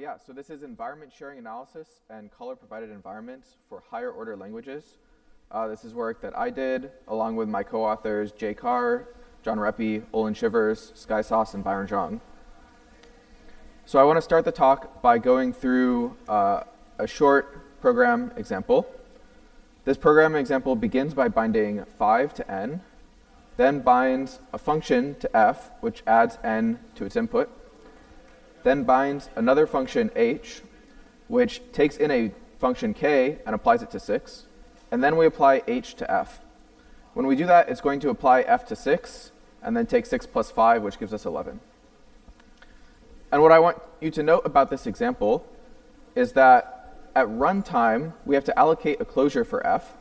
Yeah, so this is environment sharing analysis and color provided environments for higher order languages. This is work that I did along with my co-authors Carr, Reppy, Olin, Shivers, Skye, Soss, and Byron, Zhong. So I want to start the talk by going through a short program example. This program example begins by binding 5 to n, then binds a function to f, which adds n to its input, then binds another function h, which takes in a function k and applies it to 6, and then we apply h to f. When we do that, it's going to apply f to 6, and then take 6 plus 5, which gives us 11. And what I want you to note about this example is that at runtime, we have to allocate a closure for f.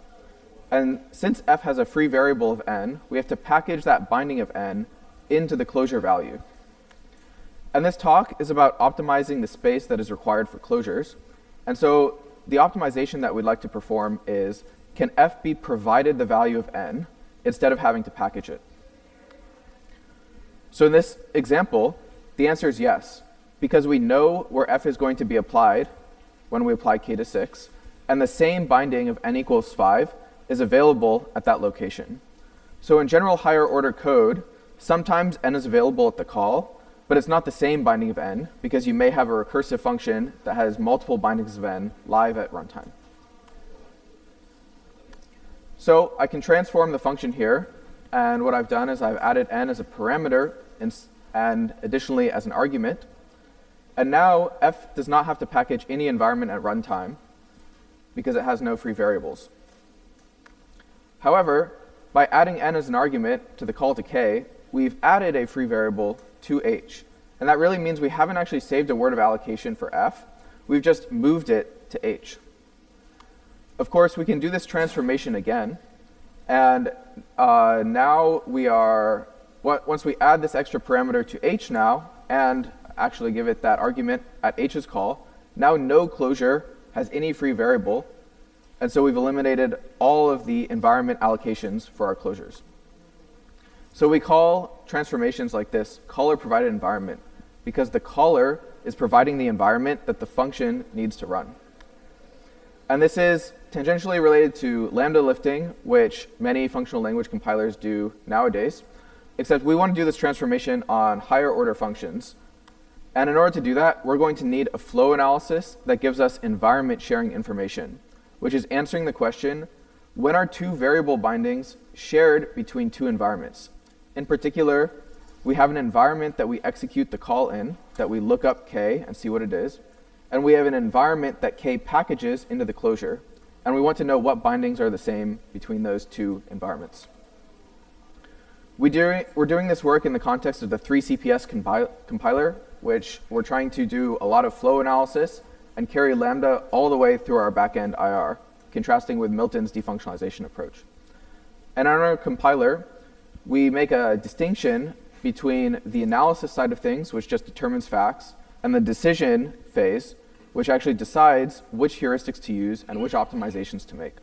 And since f has a free variable of n, we have to package that binding of n into the closure value. And this talk is about optimizing the space that is required for closures. And so the optimization that we'd like to perform is, can f be provided the value of n instead of having to package it? So in this example, the answer is yes, because we know where f is going to be applied when we apply k to 6, and the same binding of n equals 5 is available at that location. So in general higher order code, sometimes n is available at the call, but it's not the same binding of n, because you may have a recursive function that has multiple bindings of n live at runtime. So I can transform the function here, and what I've done is I've added n as a parameter and additionally as an argument. And now f does not have to package any environment at runtime because it has no free variables. However, by adding n as an argument to the call to k, we've added a free variable to h. And that really means we haven't actually saved a word of allocation for f. We've just moved it to h. Of course, we can do this transformation again. And now we are, once we add this extra parameter to h now, and actually give it that argument at h's call, now no closure has any free variable. And so we've eliminated all of the environment allocations for our closures. So we call transformations like this caller provided environment, because the caller is providing the environment that the function needs to run. And this is tangentially related to lambda lifting, which many functional language compilers do nowadays, except we want to do this transformation on higher order functions. And in order to do that, we're going to need a flow analysis that gives us environment sharing information, which is answering the question, when are two variable bindings shared between two environments? In particular, we have an environment that we execute the call in, that we look up k and see what it is. And we have an environment that k packages into the closure. And we want to know what bindings are the same between those two environments. We're doing this work in the context of the 3CPS compiler, which we're trying to do a lot of flow analysis and carry lambda all the way through our backend IR, contrasting with Milton's defunctionalization approach. And on our compiler, we make a distinction between the analysis side of things, which just determines facts, and the decision phase, which actually decides which heuristics to use and which optimizations to make.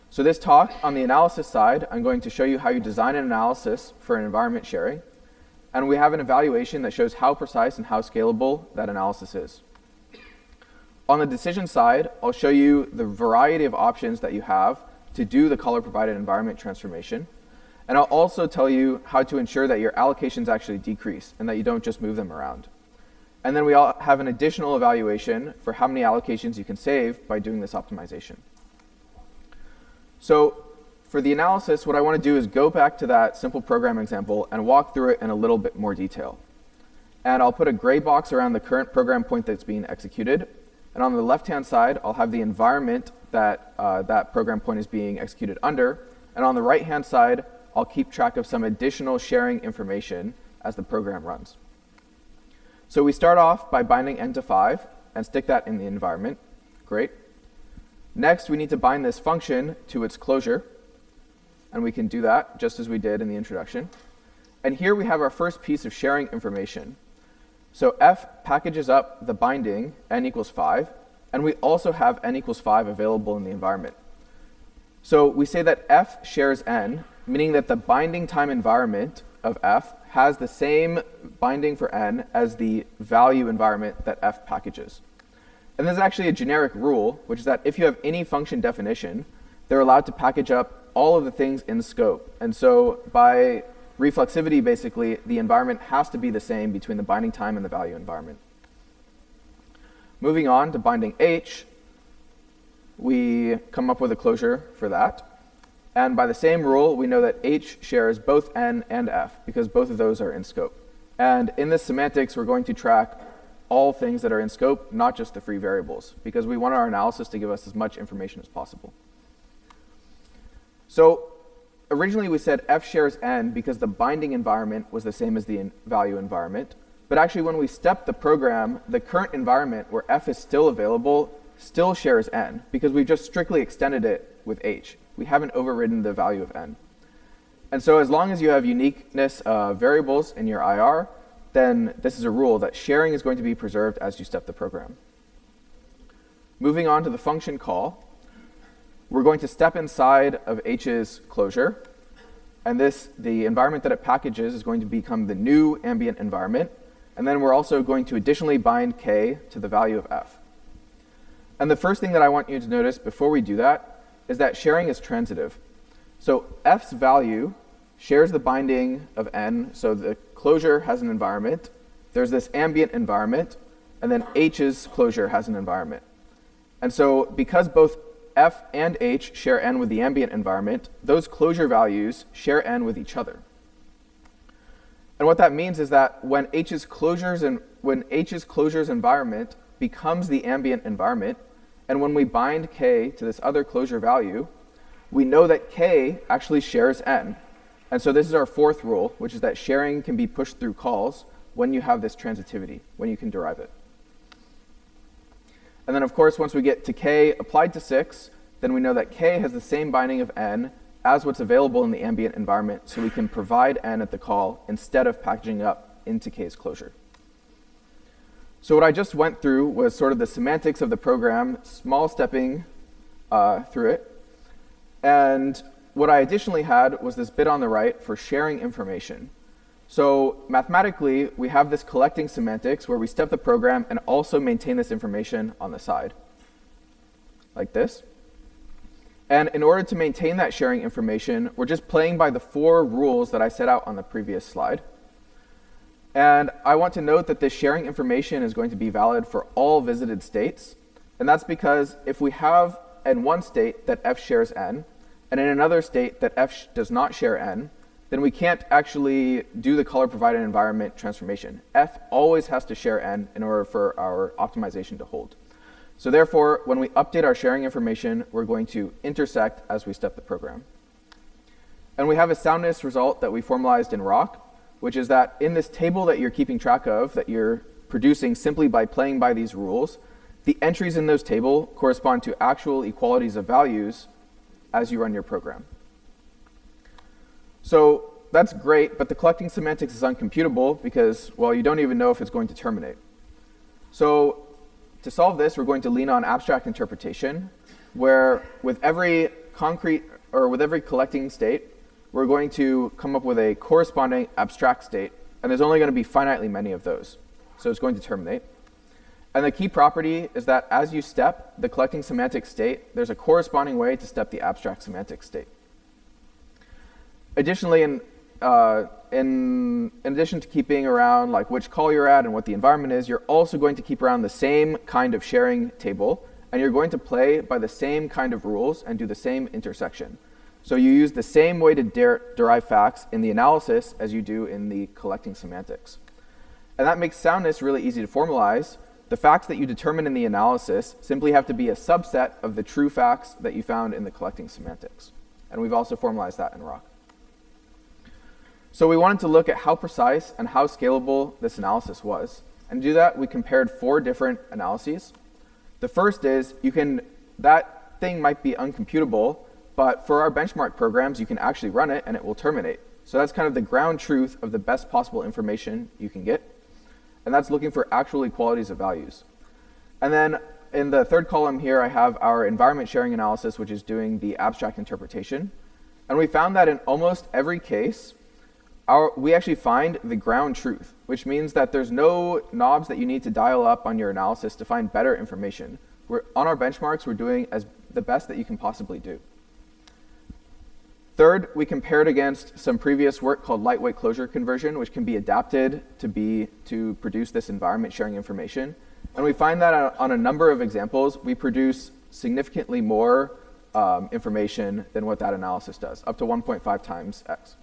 So this talk, on the analysis side, I'm going to show you how you design an analysis for an environment sharing. And we have an evaluation that shows how precise and how scalable that analysis is. On the decision side, I'll show you the variety of options that you have to do the caller provided environment transformation. And I'll also tell you how to ensure that your allocations actually decrease and that you don't just move them around. And then we all have an additional evaluation for how many allocations you can save by doing this optimization. So for the analysis, what I want to do is go back to that simple program example and walk through it in a little bit more detail. And I'll put a gray box around the current program point that's being executed. And on the left-hand side, I'll have the environment that that program point is being executed under. And on the right-hand side, I'll keep track of some additional sharing information as the program runs. So we start off by binding n to 5 and stick that in the environment. Great. Next, we need to bind this function to its closure. And we can do that just as we did in the introduction. And here we have our first piece of sharing information. So f packages up the binding n equals 5, and we also have n equals 5 available in the environment. So we say that f shares n, meaning that the binding time environment of f has the same binding for n as the value environment that f packages. And this is actually a generic rule, which is that if you have any function definition, they're allowed to package up all of the things in scope. And so by reflexivity, basically, the environment has to be the same between the binding time and the value environment. Moving on to binding h, we come up with a closure for that. And by the same rule, we know that h shares both n and f, because both of those are in scope. And in this semantics, we're going to track all things that are in scope, not just the free variables, because we want our analysis to give us as much information as possible. So originally we said f shares n because the binding environment was the same as the value environment. But actually when we step the program, the current environment where f is still available still shares n, because we've just strictly extended it with h. We haven't overridden the value of n. And so as long as you have uniqueness of variables in your IR, then this is a rule that sharing is going to be preserved as you step the program. Moving on to the function call, we're going to step inside of h's closure. And the environment that it packages is going to become the new ambient environment. And then we're also going to additionally bind k to the value of f. And the first thing that I want you to notice before we do that is that sharing is transitive. So f's value shares the binding of n. So the closure has an environment. There's this ambient environment. And then h's closure has an environment. And so because both f and h share n with the ambient environment, those closure values share n with each other. And what that means is that when h's closures environment becomes the ambient environment, and when we bind k to this other closure value, we know that k actually shares n. And so this is our fourth rule, which is that sharing can be pushed through calls when you have this transitivity, when you can derive it. And then, of course, once we get to k applied to 6, then we know that k has the same binding of n as what's available in the ambient environment, so we can provide n at the call instead of packaging up into k's closure. So what I just went through was sort of the semantics of the program, small stepping through it. And what I additionally had was this bit on the right for sharing information. So mathematically, we have this collecting semantics where we step the program and also maintain this information on the side, like this. And in order to maintain that sharing information, we're just playing by the 4 rules that I set out on the previous slide. And I want to note that this sharing information is going to be valid for all visited states. And that's because if we have in one state that f shares n, and in another state that f does not share n, then we can't actually do the color provided environment transformation. F always has to share n in order for our optimization to hold. So therefore, when we update our sharing information, we're going to intersect as we step the program. And we have a soundness result that we formalized in Rocq, which is that in this table that you're keeping track of, that you're producing simply by playing by these rules, the entries in those table correspond to actual equalities of values as you run your program. So that's great, but the collecting semantics is uncomputable because, well, you don't even know if it's going to terminate. So to solve this, we're going to lean on abstract interpretation, where with every collecting state, we're going to come up with a corresponding abstract state, and there's only going to be finitely many of those. So it's going to terminate. And the key property is that as you step the collecting semantic state, there's a corresponding way to step the abstract semantic state. Additionally, in addition to keeping around like which call you're at and what the environment is, you're also going to keep around the same kind of sharing table, and you're going to play by the same kind of rules and do the same intersection. So you use the same way to derive facts in the analysis as you do in the collecting semantics. And that makes soundness really easy to formalize. The facts that you determine in the analysis simply have to be a subset of the true facts that you found in the collecting semantics. And we've also formalized that in Rocq. So we wanted to look at how precise and how scalable this analysis was. And to do that, we compared 4 different analyses. The first is that thing might be uncomputable, but for our benchmark programs, you can actually run it and it will terminate. So that's kind of the ground truth of the best possible information you can get. And that's looking for actual equalities of values. And then in the third column here, I have our environment sharing analysis, which is doing the abstract interpretation. And we found that in almost every case, we actually find the ground truth, which means that there's no knobs that you need to dial up on your analysis to find better information. On our benchmarks, we're doing the best that you can possibly do. Third, we compared against some previous work called lightweight closure conversion, which can be adapted to produce this environment sharing information. And we find that on a number of examples, we produce significantly more information than what that analysis does, up to 1.5 times x.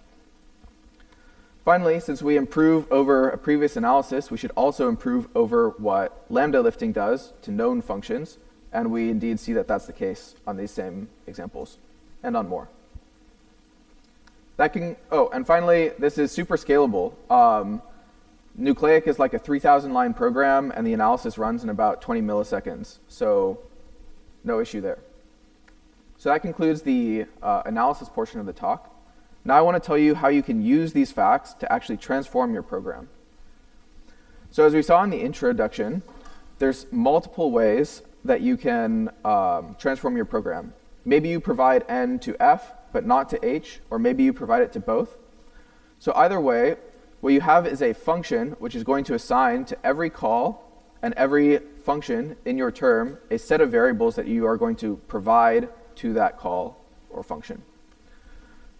Finally, since we improve over a previous analysis, we should also improve over what lambda lifting does to known functions. And we indeed see that that's the case on these same examples and on more. And finally, this is super scalable. Nucleic is like a 3,000 line program, and the analysis runs in about 20 milliseconds. So no issue there. So that concludes the analysis portion of the talk. Now I want to tell you how you can use these facts to actually transform your program. So as we saw in the introduction, there's multiple ways that you can transform your program. Maybe you provide n to f, but not to h, or maybe you provide it to both. So either way, what you have is a function which is going to assign to every call and every function in your term a set of variables that you are going to provide to that call or function.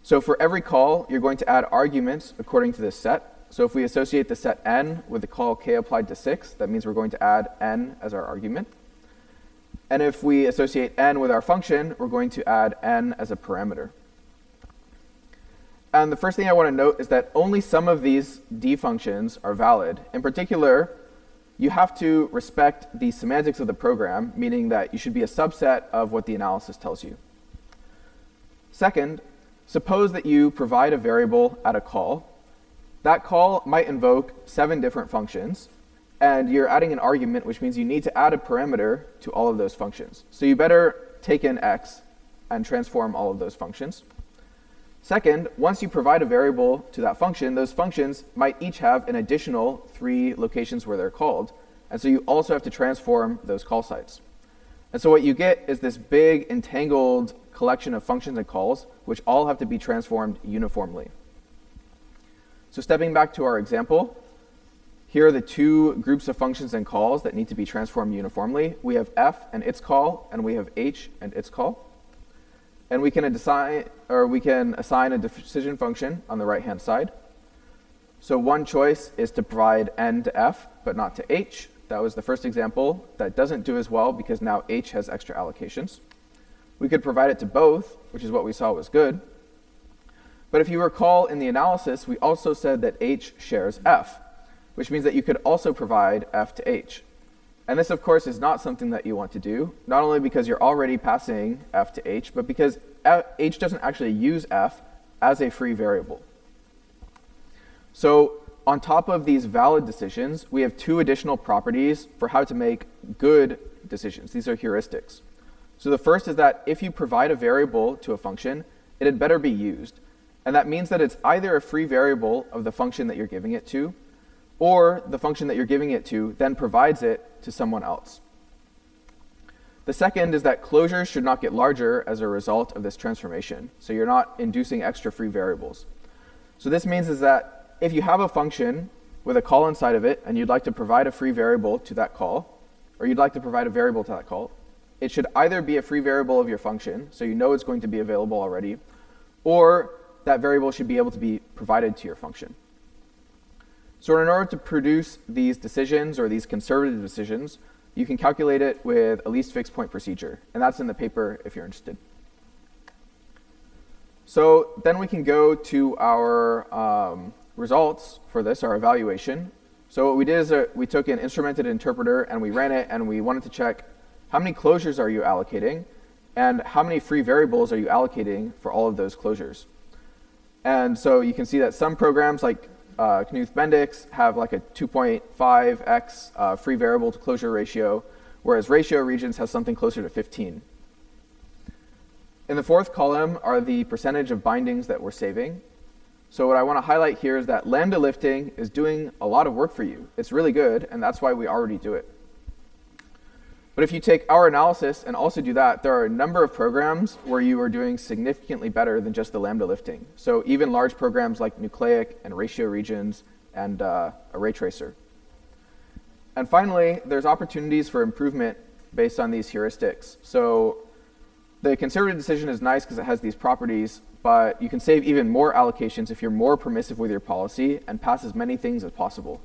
So for every call, you're going to add arguments according to this set. So if we associate the set n with the call k applied to 6, that means we're going to add n as our argument. And if we associate n with our function, we're going to add n as a parameter. And the first thing I want to note is that only some of these d functions are valid. In particular, you have to respect the semantics of the program, meaning that you should be a subset of what the analysis tells you. Second, suppose that you provide a variable at a call. That call might invoke 7 different functions, and you're adding an argument, which means you need to add a parameter to all of those functions. So you better take in x and transform all of those functions. Second, once you provide a variable to that function, those functions might each have an additional 3 locations where they're called, and so you also have to transform those call sites. And so what you get is this big entangled collection of functions and calls, which all have to be transformed uniformly. So stepping back to our example, here are the 2 groups of functions and calls that need to be transformed uniformly. We have f and its call, and we have h and its call. And we can assign a decision function on the right-hand side. So one choice is to provide n to f, but not to h. That was the first example. That doesn't do as well because now h has extra allocations. We could provide it to both, which is what we saw was good. But if you recall in the analysis, we also said that h shares f, which means that you could also provide f to h. And this, of course, is not something that you want to do, not only because you're already passing f to h, but because h doesn't actually use f as a free variable. So on top of these valid decisions, we have 2 additional properties for how to make good decisions. These are heuristics. So the first is that if you provide a variable to a function, it had better be used. And that means that it's either a free variable of the function that you're giving it to, or the function that you're giving it to then provides it to someone else. The second is that closures should not get larger as a result of this transformation. So you're not inducing extra free variables. So this means is that if you have a function with a call inside of it, and you'd like to provide a free variable to that call, or you'd like to provide a variable to that call, it should either be a free variable of your function, so you know it's going to be available already, or that variable should be able to be provided to your function. So in order to produce these decisions or these conservative decisions, you can calculate it with a least fixed point procedure. And that's in the paper if you're interested. So then we can go to our results for this, our evaluation. So what we did is we took an instrumented interpreter and we ran it, and we wanted to check how many closures are you allocating and how many free variables are you allocating for all of those closures. And so you can see that some programs like Knuth Bendix have like a 2.5x free variable to closure ratio, whereas ratio regions has something closer to 15. In the 4th column are the percentage of bindings that we're saving. So what I want to highlight here is that lambda lifting is doing a lot of work for you. It's really good, and that's why we already do it. But if you take our analysis and also do that, there are a number of programs where you are doing significantly better than just the lambda lifting. So even large programs like nucleic and ratio regions and array tracer. And finally, there's opportunities for improvement based on these heuristics. So the conservative decision is nice because it has these properties, but you can save even more allocations if you're more permissive with your policy and pass as many things as possible.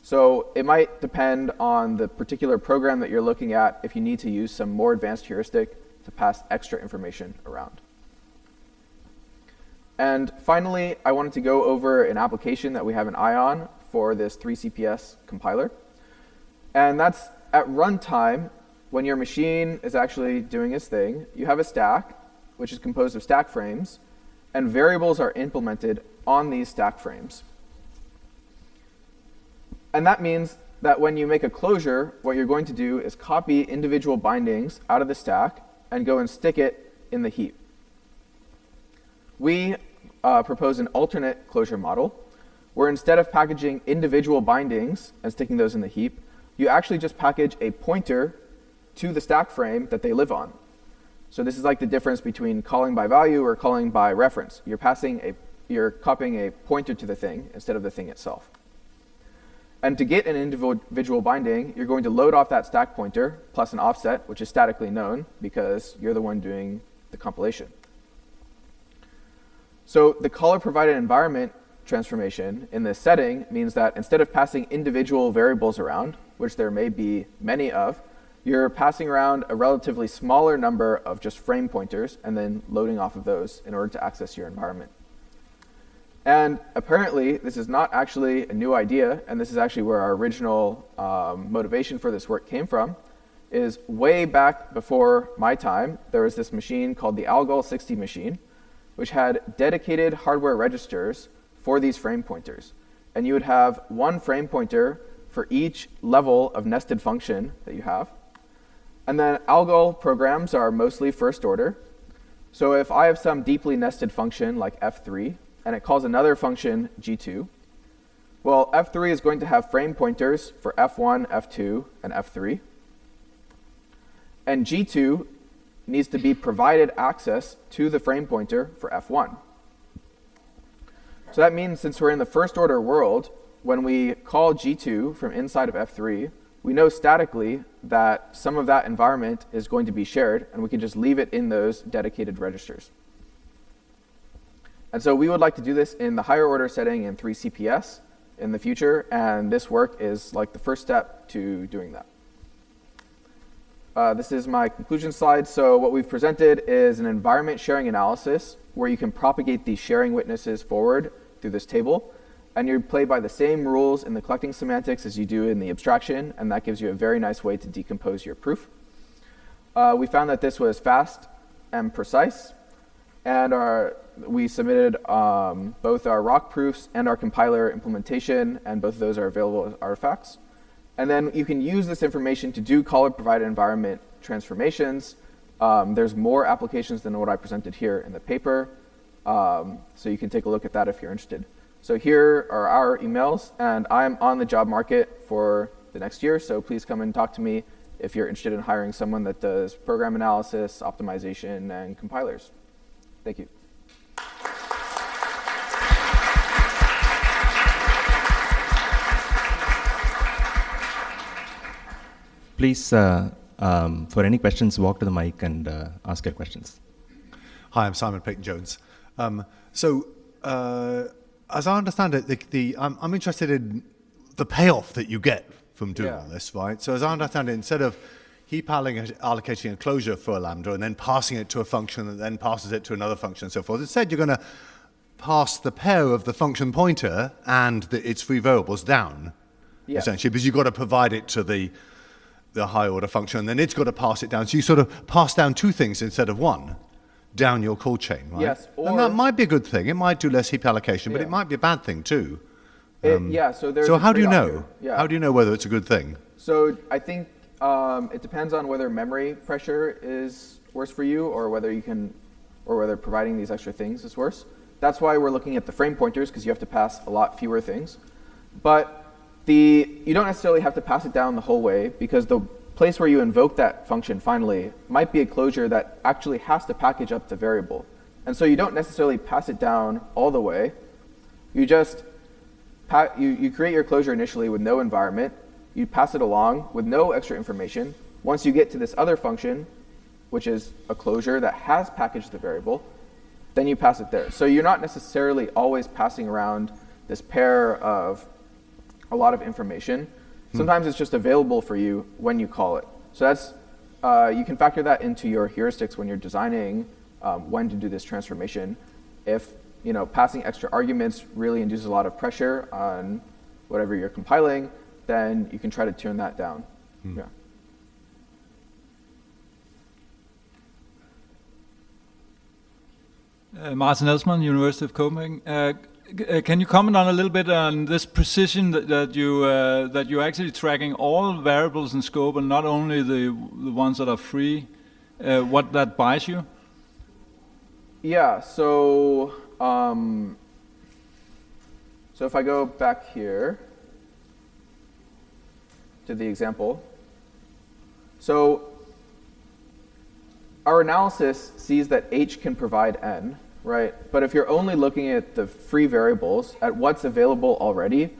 So it might depend on the particular program that you're looking at if you need to use some more advanced heuristic to pass extra information around. And finally, I wanted to go over an application that we have an eye on for this 3CPS compiler. And that's at runtime, when your machine is actually doing its thing, you have a stack, which is composed of stack frames, and variables are implemented on these stack frames. And that means that when you make a closure, what you're going to do is copy individual bindings out of the stack and go and stick it in the heap. We propose an alternate closure model, where instead of packaging individual bindings and sticking those in the heap, you actually just package a pointer to the stack frame that they live on. So this is like the difference between calling by value or calling by reference. You're copying a pointer to the thing instead of the thing itself. And to get an individual binding, you're going to load off that stack pointer plus an offset, which is statically known because you're the one doing the compilation. So the caller provided environment transformation in this setting means that instead of passing individual variables around, which there may be many of, you're passing around a relatively smaller number of just frame pointers and then loading off of those in order to access your environment. And apparently, this is not actually a new idea, and this is actually where our original motivation for this work came from, is way back before my time, there was this machine called the Algol 60 machine, which had dedicated hardware registers for these frame pointers. And you would have one frame pointer for each level of nested function that you have. And then Algol programs are mostly first order. So if I have some deeply nested function like f3, and it calls another function g2, well, f3 is going to have frame pointers for f1, f2, and f3. And g2 needs to be provided access to the frame pointer for f1. So that means since we're in the first order world, when we call g2 from inside of f3, we know statically that some of that environment is going to be shared, and we can just leave it in those dedicated registers. And so we would like to do this in the higher order setting in 3CPS in the future, and this work is like the first step to doing that. This is my conclusion slide. So what we've presented is an environment sharing analysis where you can propagate these sharing witnesses forward through this table, and you play by the same rules in the collecting semantics as you do in the abstraction, and that gives you a very nice way to decompose your proof. We found that this was fast and precise, and we submitted both our Rocq proofs and our compiler implementation, and both of those are available as artifacts. And then you can use this information to do caller-provided environment transformations. There's more applications than what I presented here in the paper, so you can take a look at that if you're interested. So here are our emails, and I'm on the job market for the next year, so please come and talk to me if you're interested in hiring someone that does program analysis, optimization, and compilers. Thank you. Please, for any questions, walk to the mic and ask your questions. Hi, I'm Simon Peyton-Jones. As I understand it, I'm interested in the payoff that you get from doing all this, right? So as I understand it, instead of heap allocating a closure for a lambda and then passing it to a function that then passes it to another function and so forth, instead you're going to pass the pair of the function pointer and its free variables down, essentially, because you've got to provide it to the higher order function, and then it's got to pass it down. So you sort of pass down two things instead of one down your call chain, right? Yes. And that might be a good thing. It might do less heap allocation, but it might be a bad thing too. So how do you know? How do you know whether it's a good thing? So I think it depends on whether memory pressure is worse for you, or whether providing these extra things is worse. That's why we're looking at the frame pointers, because you have to pass a lot fewer things. But you don't necessarily have to pass it down the whole way, because place where you invoke that function finally might be a closure that actually has to package up the variable. And so you don't necessarily pass it down all the way. You just you create your closure initially with no environment. You pass it along with no extra information. Once you get to this other function, which is a closure that has packaged the variable, then you pass it there. So you're not necessarily always passing around this pair of a lot of information. Sometimes it's just available for you when you call it. So that's you can factor that into your heuristics when you're designing when to do this transformation. If passing extra arguments really induces a lot of pressure on whatever you're compiling, then you can try to tune that down. Yeah. Martin Elsman, University of Copenhagen. Can you comment on a little bit on this precision that you're actually tracking all variables in scope and not only the ones that are free? What that buys you? Yeah. So so if I go back here to the example, so our analysis sees that h can provide n. Right, but if you're only looking at the free variables, at what's available already,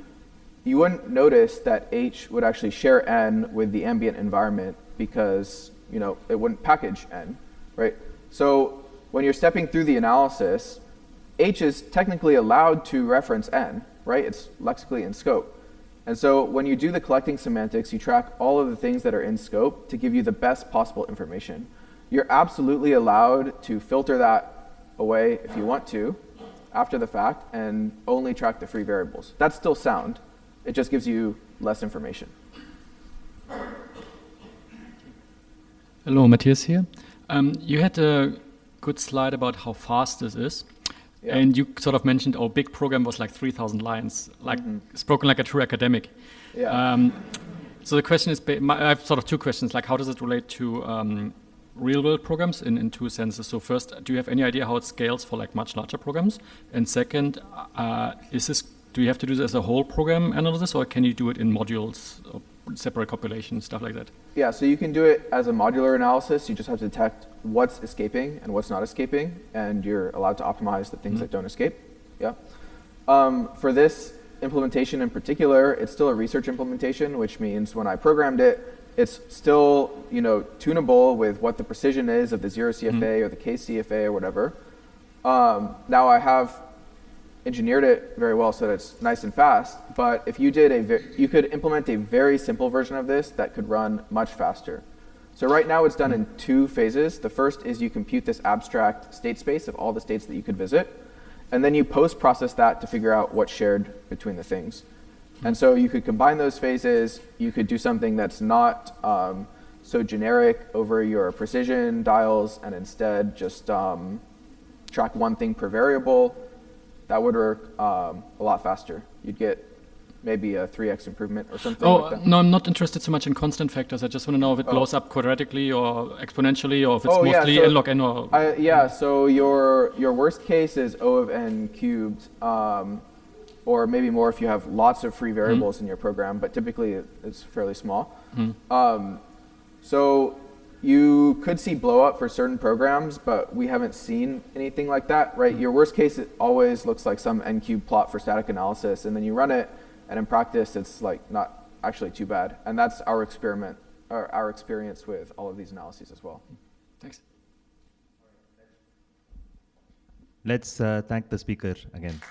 you wouldn't notice that h would actually share n with the ambient environment because it wouldn't package n, right? So when you're stepping through the analysis, h is technically allowed to reference n, right? It's lexically in scope. And so when you do the collecting semantics, you track all of the things that are in scope to give you the best possible information. You're absolutely allowed to filter that away if you want to after the fact and only track the free variables. That's still sound. It just gives you less information. Hello, Matthias here. You had a good slide about how fast this is. Yeah. And you sort of mentioned our big program was like 3,000 lines, like spoken like a true academic. Yeah. So the question is, I have sort of two questions, like how does it relate to real-world programs in two senses? So first, do you have any idea how it scales for like much larger programs? And second, do you have to do this as a whole program analysis, or can you do it in modules, or separate compilation, stuff like that? Yeah, so you can do it as a modular analysis. You just have to detect what's escaping and what's not escaping, and you're allowed to optimize the things that don't escape. Yeah. For this implementation in particular, it's still a research implementation, which means when I programmed it, it's still, tunable with what the precision is of the 0 CFA or the K CFA or whatever. Now I have engineered it very well so that it's nice and fast, but if you did you could implement a very simple version of this that could run much faster. So right now it's done in two phases. The first is you compute this abstract state space of all the states that you could visit, and then you post-process that to figure out what's shared between the things. And so you could combine those phases. You could do something that's not so generic over your precision dials and instead just track one thing per variable. That would work a lot faster. You'd get maybe a 3x improvement or something like that. No, I'm not interested so much in constant factors. I just want to know if it blows up quadratically or exponentially, or if it's mostly n log n. Or so your worst case is O of n cubed. Or maybe more if you have lots of free variables in your program, but typically it's fairly small. So you could see blow up for certain programs, but we haven't seen anything like that, right? Your worst case, it always looks like some n-cube plot for static analysis, and then you run it, and in practice, it's like not actually too bad. And that's our experiment, or our experience with all of these analyses as well. Thanks. Let's thank the speaker again.